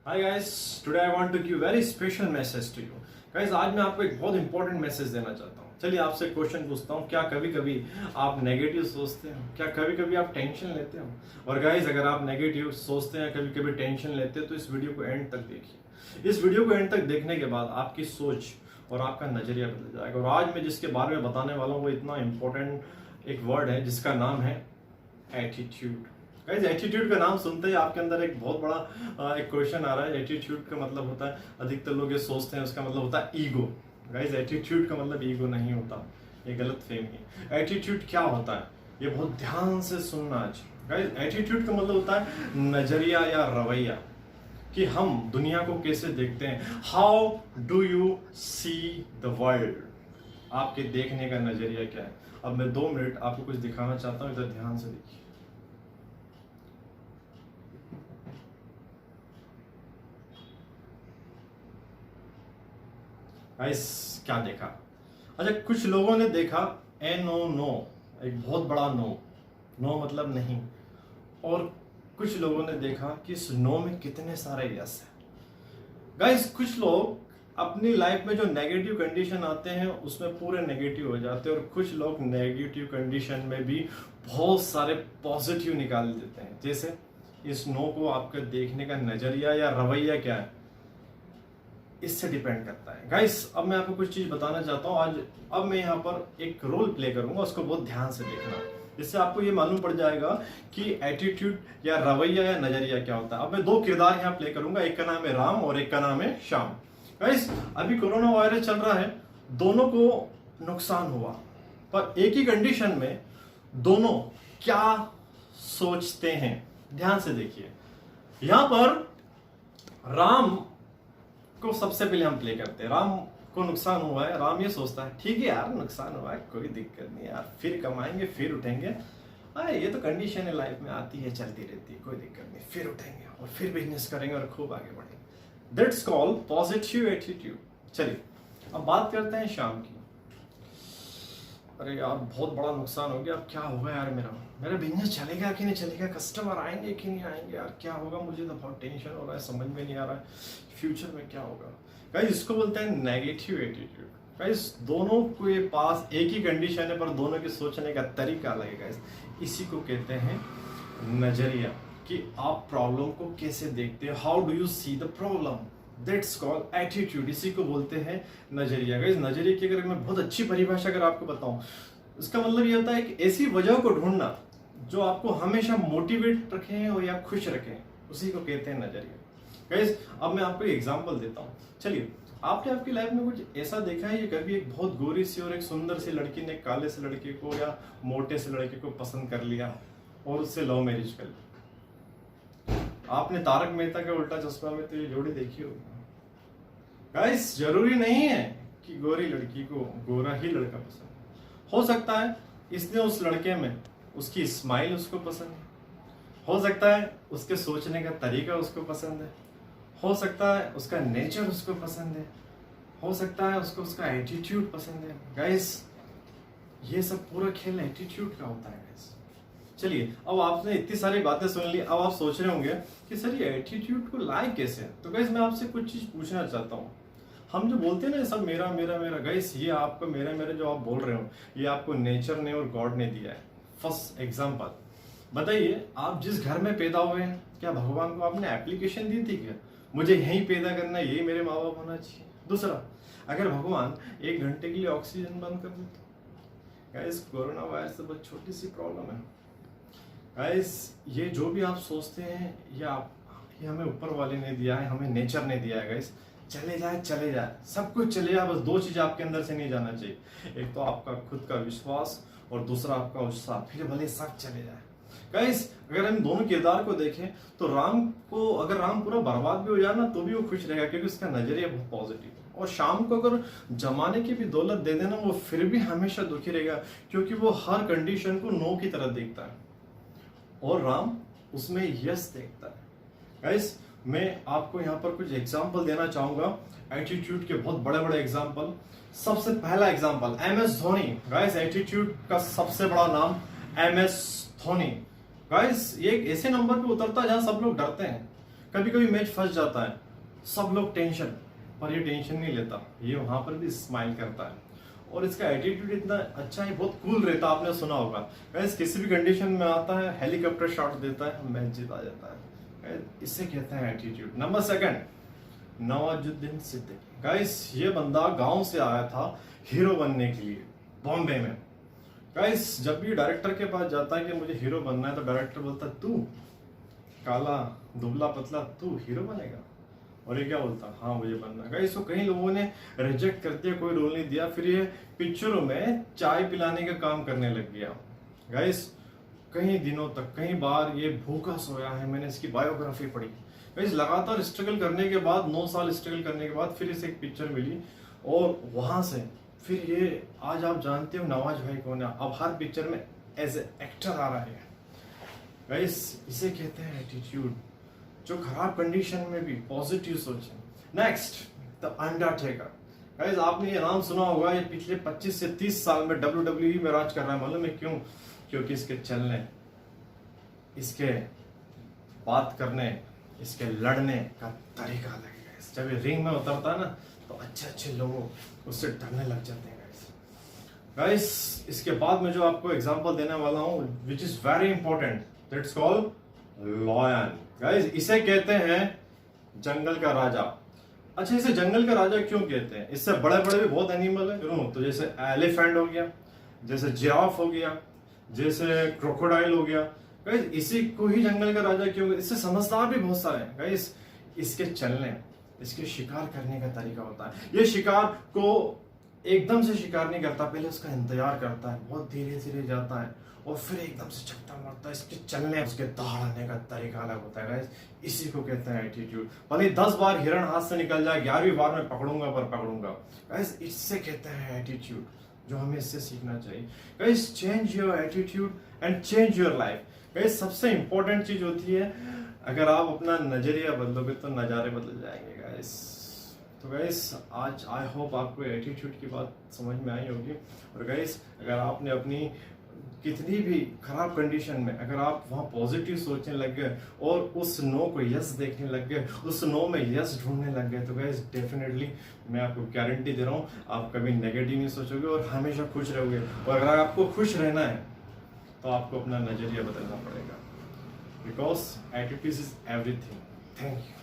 Hi guys, today I want to give very special message to you guys. आज मैं आपको एक बहुत इंपॉर्टेंट मैसेज देना चाहता हूँ। चलिए आपसे क्वेश्चन पूछता हूँ, क्या कभी कभी आप नेगेटिव सोचते हो? क्या कभी कभी आप टेंशन लेते हो? और गाइस, अगर आप नेगेटिव सोचते हैं, कभी कभी टेंशन लेते हो, तो इस वीडियो को एंड तक देखिए। इस वीडियो को एंड तक देखने के बाद आपकी सोच और आपका नजरिया बदल जाएगा। और आज मैं जिसके बारे में बताने वाला हूँ वो इतना इंपॉर्टेंट एक वर्ड है जिसका नाम है एटीट्यूड। गाइस, एटीट्यूड का नाम सुनते ही आपके अंदर एक बहुत बड़ा एक क्वेश्चन आ रहा है। एटीट्यूड का मतलब होता है, अधिकतर लोग ये सोचते हैं उसका मतलब होता है ईगो। गाइस, एटीट्यूड का मतलब ईगो नहीं होता, ये गलत फहमी है। एटीट्यूड क्या होता है ये बहुत ध्यान से सुनना आज। गाइस, एटीट्यूड का मतलब होता है नजरिया या रवैया, कि हम दुनिया को कैसे देखते हैं। How do you see the world, आपके देखने का नजरिया क्या है। अब मैं 2 मिनट आपको कुछ दिखाना चाहता हूं, इधर ध्यान से देखिए। गाइस, क्या देखा? अच्छा, कुछ लोगों ने देखा नो नो, एक बहुत बड़ा नो। नो मतलब नहीं। और कुछ लोगों ने देखा कि इस नो में कितने सारे यस है। गाइस, कुछ लोग अपनी लाइफ में जो नेगेटिव कंडीशन आते हैं उसमें पूरे नेगेटिव हो जाते हैं, और कुछ लोग नेगेटिव कंडीशन में भी बहुत सारे पॉजिटिव निकाल देते हैं। जैसे इस नो को आपका देखने का नजरिया या रवैया क्या है, इससे डिपेंड करता है। गाइस, अब मैं आपको कुछ चीज बताना चाहता हूँ आज। अब मैं यहाँ पर एक रोल प्ले करूंगा, उसको बहुत ध्यान से देखना। इससे आपको ये मालूम पड़ जाएगा कि एटीट्यूड या रवैया या नजरिया क्या होता है। अब मैं 2 किरदार यहाँ प्ले करूंगा, एक का नाम है राम और एक का नाम है श्याम। गाइस, अभी कोरोना वायरस चल रहा है, दोनों को नुकसान हुआ, पर एक ही कंडीशन में दोनों क्या सोचते हैं, ध्यान से देखिए। यहां पर राम को सबसे पहले हम प्ले करते हैं। राम को नुकसान हुआ है, राम ये सोचता है ठीक है यार, नुकसान हुआ है, कोई दिक्कत नहीं यार, फिर कमाएंगे, फिर उठेंगे। ये तो कंडीशन है, लाइफ में आती है चलती रहती है, कोई दिक्कत नहीं, फिर उठेंगे और फिर बिजनेस करेंगे और खूब आगे बढ़ेंगे। That's called positive attitude. चलिए अब बात करते हैं शाम की। अरे यार, बहुत बड़ा नुकसान हो गया, अब क्या होगा यार, मेरा मेरा बिजनेस चलेगा कि नहीं चलेगा, कस्टमर आएंगे कि नहीं आएंगे, यार क्या होगा, मुझे तो बहुत टेंशन हो रहा है, समझ में नहीं आ रहा है फ्यूचर में क्या होगा। गाइस, इसको बोलते हैं नेगेटिव एटीट्यूड। गाइस, दोनों के पास एक ही कंडीशन है, पर दोनों के सोचने का तरीका अलग है। गाइस, इसी को कहते हैं नजरिया, कि आप प्रॉब्लम को कैसे देखते हो। How do you see the problem, that's called attitude. इसी को बोलते हैं नजरिया। गाइस, नजरिए की अगर मैं बहुत अच्छी परिभाषा अगर आपको बताऊं, इसका मतलब ये होता है कि ऐसी वजह को ढूंढना जो आपको हमेशा मोटिवेट रखें और या खुश रखें, उसी को कहते हैं नजरिया। गाइस, अब मैं आपको एक एग्जांपल देता हूं। चलिए, आपने आपकी लाइफ में कुछ ऐसा देखा है, ये कभी एक बहुत गोरी सी और एक सुंदर सी लड़की ने काले से लड़के को या मोटे से लड़के को पसंद कर लिया और उससे लव मैरिज कर ली? आपने तारक मेहता के उल्टा चश्मा में तो ये जोड़ी देखी होगी। गाइस, जरूरी नहीं है कि गोरी लड़की को गोरा ही लड़का पसंद हो सकता है इसने उस लड़के में उसकी स्माइल उसको पसंद है, हो सकता है उसके सोचने का तरीका उसको पसंद है, हो सकता है उसका नेचर उसको पसंद है, हो सकता है उसको उसका एटीट्यूड पसंद है। गाइस, ये सब पूरा खेल एटीट्यूड का होता है। गाइस, चलिए, अब आपने इतनी सारी बातें सुन ली, अब आप सोच रहे होंगे कि सर ये एटीट्यूड को लाए कैसे। तो गाइस, मैं आपसे कुछ चीज पूछना चाहता हूँ। हम जो बोलते हैं ना सब मेरा मेरा मेरा, गाइस ये आपको मेरा मेरा जो आप बोल रहे हो, ये आपको नेचर ने और गॉड ने दिया है। फर्स्ट एग्जांपल, बताइए आप जिस घर में पैदा हुए हैं, क्या भगवान को आपने एप्लीकेशन दी थी क्या, मुझे यहीं पैदा करना है, यही मेरे माँ बाप होना चाहिए? दूसरा, अगर भगवान 1 घंटे के लिए ऑक्सीजन बंद कर देते? गाइस, कोरोना वायरस से बहुत छोटी सी प्रॉब्लम है। गाइस, ये जो भी आप सोचते हैं ये हमें ऊपर वाले ने दिया है, हमें नेचर ने दिया है। गाइस, चले जाए सब कुछ चले जाए, बस 2 चीज आपके अंदर से नहीं जाना चाहिए। एक तो आपका खुद का विश्वास और दूसरा आपका उत्साह, फिर भले सब चले जाए। गाइस, अगर हम दोनों किरदार को देखें तो अगर राम पूरा बर्बाद भी हो जाए ना तो भी वो खुश रहेगा, क्योंकि उसका नजरिया बहुत पॉजिटिव है। और शाम को अगर जमाने की भी दौलत दे देना, वो फिर भी हमेशा दुखी रहेगा, क्योंकि वो हर कंडीशन को नो की तरह देखता है और राम उसमें यस देखता है। गाइस, मैं आपको यहाँ पर कुछ एग्जाम्पल देना चाहूंगा, एटीट्यूड के बहुत बड़े बड़े एग्जाम्पल। सबसे पहला example MS Dhoni. Guys, attitude का सबसे बड़ा नाम MS धोनी। गाइस, ये एक ऐसे नंबर पे उतरता है जहां सब लोग डरते हैं। कभी कभी मैच फंस जाता है, सब लोग टेंशन, पर ये टेंशन नहीं लेता, ये वहां पर भी स्माइल करता है और इसका एटीट्यूड इतना अच्छा है, बहुत कूल रहता है। आपने सुना होगा गाइस, किसी भी कंडीशन में आता है, हेलीकॉप्टर शॉट देता है, मैच जीता जाता है। इससे कहते हैं attitude. Number second, Nawazuddin Siddiqui. Guys ये बंदा गांव से आया था हीरो बनने के लिए बॉम्बे में। गाइस जब भी डायरेक्टर के पास जाता है कि मुझे हीरो बनना है, तो डायरेक्टर बोलता है तू काला दुबला पतला तू हीरो बनेगा, और ये क्या बोलता, हाँ मुझे बनना है। गाइस तो कई लोगों ने रिजेक्ट कर दिया, कोई रोल नहीं दिया, फिर ये पिक्चरों में चाय पिलाने का काम करने लग गया। गाइस कई दिनों तक, कई बार ये भूखा सोया है, मैंने इसकी बायोग्राफी पढ़ी। गाइस लगातार स्ट्रगल करने के बाद, 9 साल स्ट्रगल करने के बाद फिर इसे एक पिक्चर मिली, और वहां से फिर ये आज आप जानते हो नवाज भाई कौन है, अब हर पिक्चर में एज ए एक्टर आ रहा है। गाइस इसे कहते हैं एटीट्यूड, जो खराब कंडीशन में भी पॉजिटिव सोचे। Next, the Undertaker. गाइस आपने ये नाम सुना होगा, ये पिछले 25 से 30 साल में WWE में राज कर रहा है। मालूम है क्यों? क्योंकि इसके चलने, इसके बात करने, इसके लड़ने का तरीका अलग है। गाइस जब ये रिंग में उतरता है ना, तो अच्छे अच्छे लोग उससे डरने लग जाते हैं। गाइस इसके बाद में जो आपको एग्जांपल देने वाला हूं, which is very important, that's called lion. Guys इसे कहते हैं जंगल का राजा। अच्छा, इसे जंगल का राजा क्यों कहते हैं? इससे बड़े बड़े भी बहुत एनिमल है, तो जैसे एलिफेंट हो गया, जैसे जिराफ हो गया, जैसे क्रोकोडाइल हो गया। गाइस इसी को ही जंगल का राजा क्यों? इससे समझदार भी बहुत सारे हैं। गाइस इसके चलने, इसके शिकार करने का तरीका होता है। ये शिकार को एकदम से शिकार नहीं करता, पहले उसका इंतजार करता है, बहुत धीरे धीरे जाता है और फिर एकदम से झपटा मारता है। इसके चलने, उसके दौड़ने का तरीका अलग होता है। गाइस इसी को कहते हैं एटीट्यूड। भले 10 बार हिरण हाथ से निकल जाए, 11वीं बार में पकड़ूंगा पर पकड़ूंगा। गाइस इससे कहते हैं एटीट्यूड, जो हमें इससे सीखना चाहिए। Guys change your attitude and change your life. Guys सबसे इंपॉर्टेंट चीज होती है, अगर आप अपना नजरिया बदलोगे तो नजारे बदल जाएंगे। गाइस तो गाइस आज आई होप आपको एटीट्यूड की बात समझ में आई होगी। और गाइस अगर आपने अपनी कितनी भी खराब कंडीशन में, अगर आप वहाँ पॉजिटिव सोचने लग गए और उस नो को यस देखने लग गए, उस नो में यस ढूंढने लग गए, तो गाइस डेफिनेटली मैं आपको गारंटी दे रहा हूँ, आप कभी नेगेटिव नहीं सोचोगे और हमेशा खुश रहोगे। और अगर आपको खुश रहना है तो आपको अपना नजरिया बदलना पड़ेगा, because attitude is everything. Thank you.